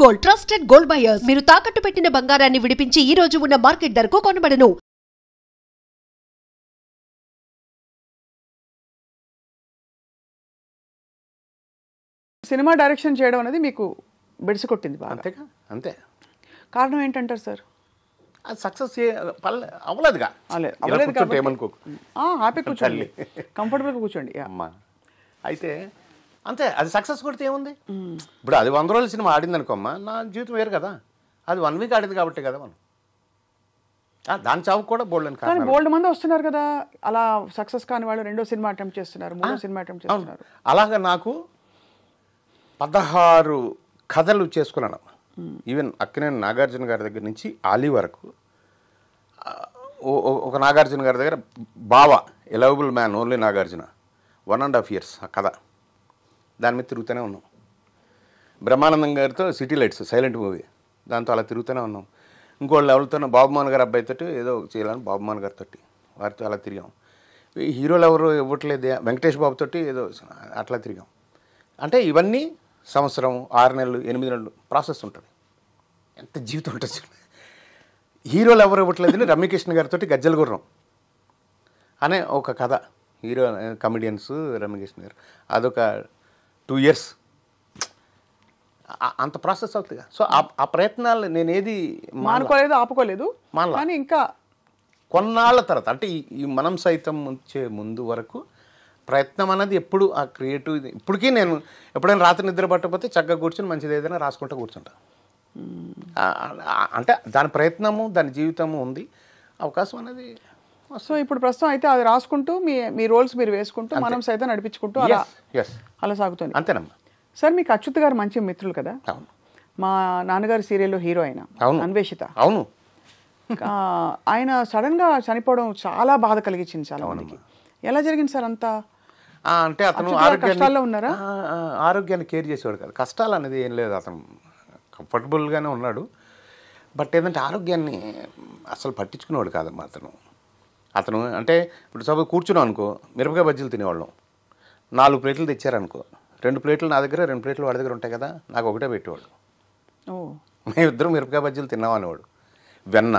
Gold trusted gold buyers. మీరు తాకట్టు పెట్టిన బంగారాన్ని విడిపించి ఈ రోజు ఉన్న మార్కెట్ ధరకు కొనబడను. సినిమా డైరెక్షన్ చేయడం అనేది మీకు బెడిసి కొట్టింది బాగా. అంతేగా, అంతే. కారణం ఏంటంటారు సార్? అది సక్సెస్ అవ్వలేదుగా. అవ్వలేదు కాబట్టి ఏమనుకోకు, హ్యాపీ కూర్చోండి, కంఫర్టబుల్గా కూర్చోండి. అమ్మా అయితే అంతే, అది సక్సెస్ కొడితే ఏముంది. ఇప్పుడు అది 100 రోజుల సినిమా ఆడింది అనుకోమ్మా, నా జీవితం వేరు కదా. అది 1 వీక్ ఆడింది కాబట్టి కదా మనం. దాని చావు కూడా బోల్డ్ అని కానీ బోల్డ్ మంది వస్తున్నారు కదా, అలా సక్సెస్ కాని వాళ్ళు రెండో సినిమా అటెంప్ట్ చేస్తున్నారు, మూడో సినిమా అటెంప్ట్ చేస్తున్నారు. అలాగా నాకు 16 కథలు చేసుకున్నాను. ఈవెన్ అక్కినేని నాగార్జున గారి దగ్గర నుంచి ఆలీ వరకు. ఒక నాగార్జున గారి దగ్గర బావ ఎలవబుల్ మ్యాన్ ఓన్లీ నాగార్జున 1.5 years ఆ కథ, దాని మీద తిరుగుతూనే ఉన్నాం. బ్రహ్మానందం గారితో సిటీ లైట్స్ సైలెంట్ మూవీ, దాంతో అలా తిరుగుతూనే ఉన్నాం. ఇంకోళ్ళు ఎవరితోనో బాబుమోహన్ గారి అబ్బాయితో ఏదో చేయాలని బాబుమోహన్ గారితో వారితో అలా తిరిగాం. హీరోలు ఎవరు ఇవ్వట్లేదు, వెంకటేష్ బాబుతో ఏదో అట్లా తిరిగాం. అంటే ఇవన్నీ సంవత్సరం 6 నెలలు 8 నెలలు ప్రాసెస్ ఉంటుంది. ఎంత జీవితం ఉంటుంది. హీరోలు ఎవరు ఇవ్వట్లేదని రమ్యకృష్ణ గారితో గజ్జల గుర్రం అనే ఒక కథ, హీరో కమెడియన్స్ రమ్యకృష్ణ గారు, అదొక 2 years అంత ప్రాసెస్ అవుతుంది. సో ఆ ప్రయత్నాలు నేను ఏది మానుకోలేదు, ఆపుకోలేదు. కానీ ఇంకా కొన్నాళ్ళ తర్వాత అంటే ఈ మనం సైతం వచ్చే ముందు వరకు ప్రయత్నం అనేది ఎప్పుడు ఆ క్రియేటివ్. ఇప్పటికీ నేను ఎప్పుడైనా రాత్రి నిద్ర పట్టకపోతే చక్కగా కూర్చొని మంచిది ఏదైనా రాసుకుంటూ కూర్చుంటా. అంటే దాని ప్రయత్నము దాని జీవితము ఉంది, అవకాశం అనేది. సో ఇప్పుడు ప్రస్తుతం అయితే అది రాసుకుంటూ మీ రోల్స్ మీరు వేసుకుంటూ మనం సైతం నడిపించుకుంటూ అలా సాగుతుంది. అంతేనమ్మా. సార్ మీకు అచ్యుత్ గారు మంచి మిత్రులు కదా. అవును. మా నాన్నగారి సీరియల్లో హీరో అయిన అన్వేషిత. అవును. ఆయన సడన్ గా చనిపోవడం చాలా బాధ కలిగించింది చాలా మందికి. ఎలా జరిగింది సార్ అంతా? అంటే అతను కష్టాల్లో ఉన్నారా? ఆరోగ్యాన్ని కేర్ చేసేవాడు కదా, కష్టాలు అనేది ఏం లేదు, అతను కంఫర్టబుల్గానే ఉన్నాడు. బట్ ఏంటంటే ఆరోగ్యాన్ని అసలు పట్టించుకునేవాడు కాదమ్మా అతను. అంటే ఇప్పుడు సపోజ్ కూర్చున్నాం అనుకో, మిరపకాయ బజ్జీలు తినేవాళ్ళం. 4 ప్లేట్లు తెచ్చారనుకో, 2 ప్లేట్లు నా దగ్గర, 2 ప్లేట్లు వాడి దగ్గర ఉంటాయి కదా, నాకు ఒకటే పెట్టేవాడు. మేమిద్దరం మిరపకాయ బజ్జీలు తిన్నామనేవాడు. వెన్న,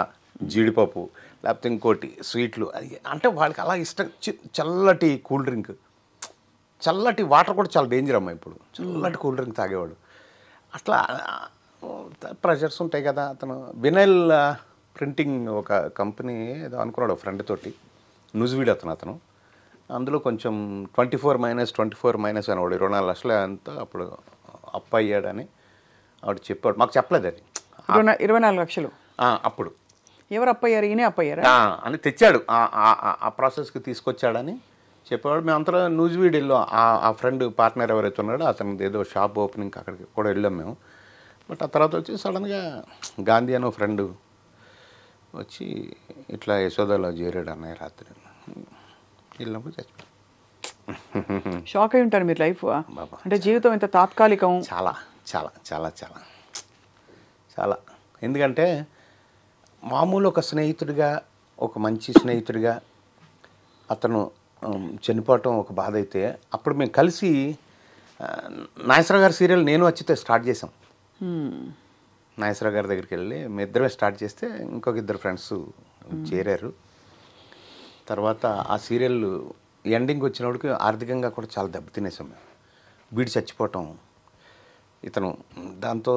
జీడిపప్పు, లేకపోతే ఇంకోటి స్వీట్లు, అంటే వాళ్ళకి అలా ఇష్టం. చల్లటి కూల్ డ్రింక్, చల్లటి వాటర్ కూడా చాలా డేంజర్ అమ్మా ఇప్పుడు. చల్లటి కూల్ డ్రింక్ తాగేవాడు. అట్లా ప్రెషర్స్ ఉంటాయి కదా. అతను వినైల్ ప్రింటింగ్ ఒక కంపెనీ ఏదో అనుకున్నాడు ఫ్రెండ్ తోటి, న్యూస్వీడ్ అతను. అందులో కొంచెం 24 - అనేవాడు, 24 లక్షలు అంతా అప్పుడు అప్పు అయ్యాడని ఆవిడ చెప్పాడు. మాకు చెప్పలేదు అది. 24 లక్షలు అప్పుడు. ఎవరు అప్పయ్యారు? ఈయనే అప్పయ్యారా అని తెచ్చాడు, ఆ ప్రాసెస్కి తీసుకొచ్చాడని చెప్పేవాడు. మేము అంతలో న్యూస్వీడ్ వెళ్ళాం. ఆ ఫ్రెండ్ పార్ట్నర్ ఎవరైతే ఉన్నాడో అతను ఏదో షాప్ ఓపెనింగ్ అక్కడికి కూడా వెళ్ళాం మేము. బట్ ఆ తర్వాత వచ్చి సడన్గా గాంధీ అనే ఫ్రెండ్ వచ్చి ఇట్లా యశోదలో చేరాడు అన్నయ్య రాత్రి. వెళ్ళినప్పుడు చచ్చిపోయాడు. షాక్ అయి ఉంటారు మీరు. లైఫ్ అంటే జీవితం ఇంత తాత్కాలికం. చాలా చాలా చాలా చాలా చాలా. ఎందుకంటే మామూలు ఒక స్నేహితుడిగా, ఒక మంచి స్నేహితుడిగా అతను చనిపోవటం ఒక బాధ అయితే, అప్పుడు మేము కలిసి నాగేశ్వరరావు గారి సీరియల్ నేను వచ్చితే స్టార్ట్ చేసాం. నాగేశ్వరరావు గారి దగ్గరికి వెళ్ళి మేము ఇద్దరమే స్టార్ట్ చేస్తే ఇంకొక 2 ఫ్రెండ్స్ చేరారు. తర్వాత ఆ సీరియల్ ఎండింగ్ వచ్చినప్పటికి ఆర్థికంగా కూడా చాలా దెబ్బతినేసాం మేము. వీడు చచ్చిపోవటం, ఇతను, దాంతో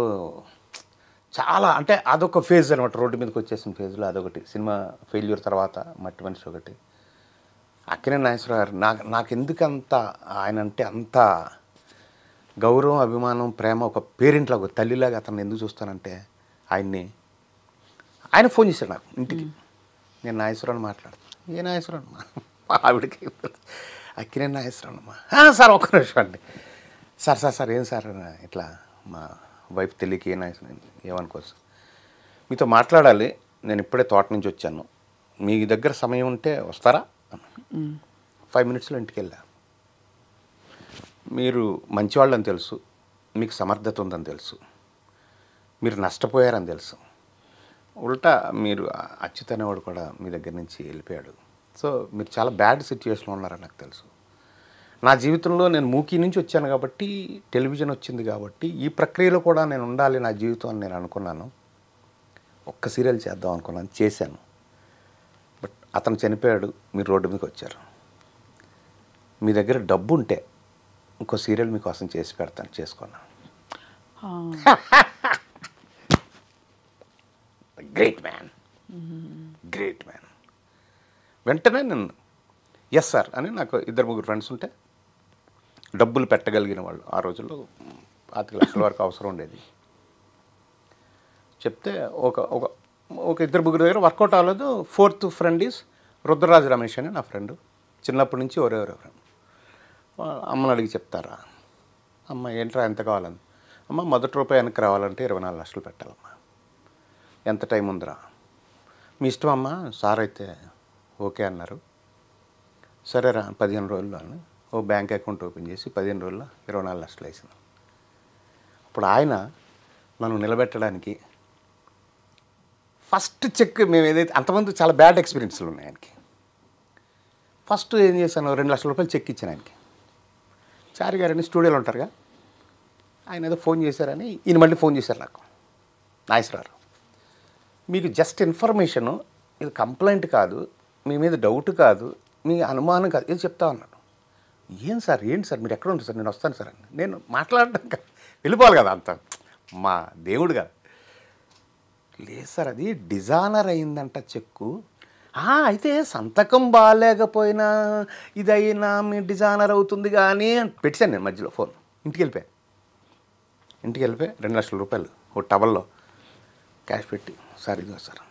చాలా అంటే అదొక ఫేజ్ అనమాట. రోడ్డు మీదకి వచ్చేసిన ఫేజ్లో అదొకటి. సినిమా ఫెయిల్యూర్ తర్వాత మట్టి మనిషి ఒకటి. అక్కినేని నాగేశ్వరరావు గారు నాకు ఎందుకంత ఆయన అంటే అంత గౌరవం, అభిమానం, ప్రేమ, ఒక పేరెంట్లా, ఒక తల్లిలాగా అతను ఎందుకు చూస్తానంటే ఆయన ఫోన్ చేశాడు నాకు ఇంటికి. నేను నాగేశ్వరరావు మాట్లాడుతాను. ఏ నాగేశ్వరరావు అమ్మా? ఆవిడకి అక్కినేని నాగేశ్వరరావు అమ్మా. సార్ ఒక్క నిమిషం అండి. సార్ ఏం సార్ ఇట్లా మా వైఫ్ తెలియక ఏమనుకోవచ్చు, మీతో మాట్లాడాలి, నేను ఇప్పుడే తోట నుంచి వచ్చాను, మీ దగ్గర సమయం ఉంటే వస్తారా? 5 minutesలో ఇంటికి వెళ్ళా. మీరు మంచివాళ్ళని తెలుసు, మీకు సమర్థత ఉందని తెలుసు, మీరు నష్టపోయారని తెలుసు, ఉల్టా మీరు అచ్యుత్ అనేవాడు కూడా మీ దగ్గర నుంచి వెళ్ళిపోయాడు. సో మీరు చాలా బ్యాడ్ సిచ్యువేషన్లో ఉన్నారని నాకు తెలుసు. నా జీవితంలో నేను మూకీ నుంచి వచ్చాను కాబట్టి, టెలివిజన్ వచ్చింది కాబట్టి, ఈ ప్రక్రియలో కూడా నేను ఉండాలి నా జీవితం అని నేను అనుకున్నాను. ఒక్క సీరియల్ చేద్దాం అనుకున్నాను, చేశాను. బట్ అతను చనిపోయాడు, మీరు రోడ్డు మీదకి వచ్చారు. మీ దగ్గర డబ్బు ఉంటే ఇంకో సీరియల్ మీకోసం చేసి పెడతాను, చేసుకున్నాను. Great man, great man. వెంటనే నేను ఎస్ సార్ అని, నాకు 2-3 ఫ్రెండ్స్ ఉంటే డబ్బులు పెట్టగలిగిన వాళ్ళు, ఆ రోజుల్లో 5 లక్షల వరకు అవసరం ఉండేది. చెప్తే ఒక 2-3 దగ్గర వర్కౌట్ అవ్వలేదు. 4th friend is Rudraraju Ramesh అని నా ఫ్రెండ్, చిన్నప్పటి నుంచి ఒరే ఫ్రెండ్. అమ్మని అడిగి చెప్తారా? అమ్మ ఏంట్రా ఎంత కావాలని? అమ్మ మొదటి రూపాయి వెనక్కి రావాలంటే 24 లక్షలు పెట్టాలమ్మా. ఎంత టైం ఉందిరా? మీ ఇష్టం అమ్మ, సార్ అయితే ఓకే అన్నారు. సరేరా 15 రోజుల్లో అని ఓ బ్యాంక్ అకౌంట్ ఓపెన్ చేసి 15 రోజుల్లో 24 లక్షలు వేసింది. అప్పుడు ఆయన నన్ను నిలబెట్టడానికి ఫస్ట్ చెక్, మేము ఏదైతే అంతమంది చాలా బ్యాడ్ ఎక్స్పీరియన్స్లు ఉన్నాయి ఆయనకి. ఫస్ట్ ఏం చేశాను, 2 లక్షల రూపాయలు చెక్ ఇచ్చాను ఆయనకి. చారి గారని స్టూడియోలో ఉంటారుగా, ఆయన ఏదో ఫోన్ చేశారని ఈయన మళ్ళీ ఫోన్ చేశారు నాకు, నాగేశ్వరరావు మీకు జస్ట్ ఇన్ఫర్మేషను, ఇది కంప్లైంట్ కాదు, మీ మీద డౌట్ కాదు, మీ అనుమానం కాదు, ఇది చెప్తా ఉన్నాడు. ఏంటి సార్ మీరు ఎక్కడ ఉంటారు సార్? నేను వస్తాను సార్ అని. నేను మాట్లాడడం వెళ్ళిపోవాలి కదా, అంత మా దేవుడు కాదు. లేదు సార్, అది డిజానర్ అయిందంట చెక్కు. అయితే సంతకం బాగాలేకపోయినా ఇదైనా మీ డిజానర్ అవుతుంది కానీ పెట్టాను నేను మధ్యలో ఫోన్. ఇంటికి వెళ్ళిపోయి 2 లక్షల రూపాయలు ఓ టవల్లో క్యాష్ పెట్టి, సార్ ఇదిగో సార్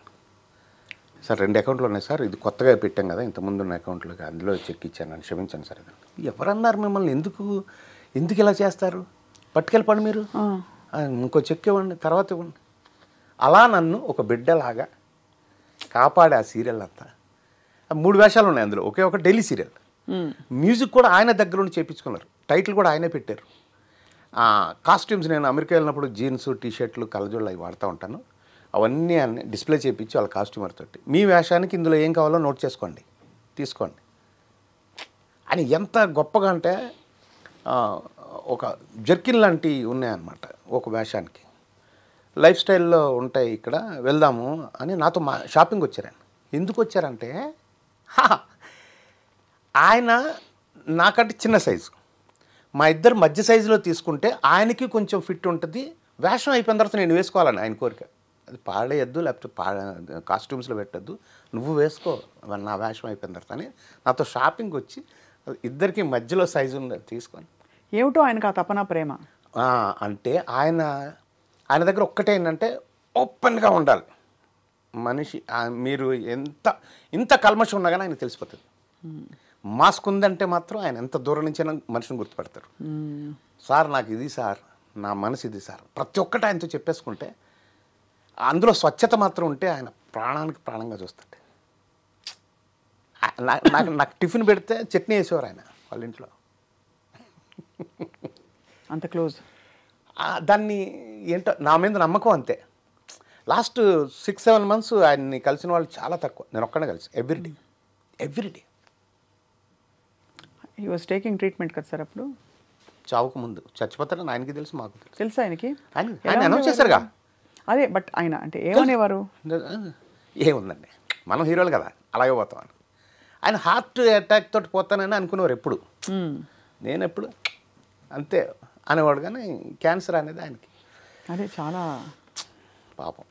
2 అకౌంట్లు ఉన్నాయి సార్, ఇది కొత్తగా పెట్టాం కదా, ఇంతకుముందు ఉన్న అకౌంట్లోకి అందులో చెక్ ఇచ్చాను అని, క్షమించండి సార్. ఎవరన్నారు మిమ్మల్ని, ఎందుకు ఇలా చేస్తారు? పట్టుకెళ్ళిపోండి మీరు, ఇంకో చెక్ ఇవ్వండి, తర్వాత ఇవ్వండి. అలా నన్ను ఒక బిడ్డలాగా కాపాడే ఆ సీరియల్ అంతా. 3 వేషాలు ఉన్నాయి అందులో, ఒక డైలీ సీరియల్. మ్యూజిక్ కూడా ఆయన దగ్గర నుండి చేయించుకున్నారు, టైటిల్ కూడా ఆయనే పెట్టారు. కాస్ట్యూమ్స్ నేను అమెరికా వెళ్ళినప్పుడు జీన్స్, టీషర్ట్లు, కలజోళ్ళు అవి వాడుతూ ఉంటాను. అవన్నీ డిస్ప్లే చేయించి వాళ్ళ కాస్ట్యూమర్ తోటి, మీ వేషానికి ఇందులో ఏం కావాలో నోట్ చేసుకోండి, తీసుకోండి అని. ఎంత గొప్పగా అంటే ఒక జర్కిన్ లాంటివి ఉన్నాయన్నమాట ఒక వేషానికి. లైఫ్ స్టైల్లో ఉంటాయి, ఇక్కడ వెళ్దాము అని నాతో షాపింగ్ వచ్చారు. ఆయన ఎందుకు వచ్చారంటే, ఆయన నాకంటే చిన్న సైజు, మా ఇద్దరు మధ్య సైజులో తీసుకుంటే ఆయనకి కొంచెం ఫిట్ ఉంటుంది, వేషం అయిపోయిన తర్వాత నేను వేసుకోవాలని ఆయన కోరిక. అది పాడేయద్దు, లేకపోతే కాస్ట్యూమ్స్లో పెట్టద్దు, నువ్వు వేసుకో నా వేషం అయిపోయిన తర్వాత అని నాతో షాపింగ్ వచ్చి ఇద్దరికి మధ్యలో సైజు తీసుకొని. ఏమిటో ఆయనకు ఆ తపన ప్రేమ అంటే ఆయన దగ్గర ఒక్కటే ఏంటంటే ఓపెన్గా ఉండాలి మనిషి. మీరు ఇంత కల్మషం ఉన్నా కానీ ఆయన తెలిసిపోతుంది. మాస్క్ ఉందంటే మాత్రం ఆయన ఎంత దూరం నుంచి మనిషిని గుర్తుపడతారు. సార్ నాకు ఇది సార్, నా మనసు ఇది సార్, ప్రతి ఒక్కటి ఆయనతో చెప్పేసుకుంటే, అందులో స్వచ్ఛత మాత్రం ఉంటే ఆయన ప్రాణానికి ప్రాణంగా చూస్తాడు. నాకు టిఫిన్ పెడితే చట్నీ వేసేవారు ఆయన వాళ్ళ ఇంట్లో, అంత క్లోజ్. దాన్ని ఏంటో నా మీద నమ్మకం అంతే. లాస్ట్ 6-7 months ఆయన్ని కలిసిన వాళ్ళు చాలా తక్కువ, నేను ఒక్కడే కలిసి everyday. He was taking treatment కదా సార్ అప్పుడు? చావుకు ముందు. చచ్చిపోతాడని ఆయనకి తెలుసు, మాకు తెలుసు. తెలుసా ఆయనకి? ఆయన అనౌన్స్ చేశారుగా. అదే, బట్ ఆయన అంటే ఏమనేవారు? ఏముందండి, మనం హీరోలు కదా, అలాగే పోతామని. ఆయన హార్ట్ అటాక్ తోటి పోతానని అనుకునేవారు ఎప్పుడు, నేను ఎప్పుడు అంతే అనేవాడు. కానీ క్యాన్సర్ అనేది ఆయనకి అదే చాలా పాపం.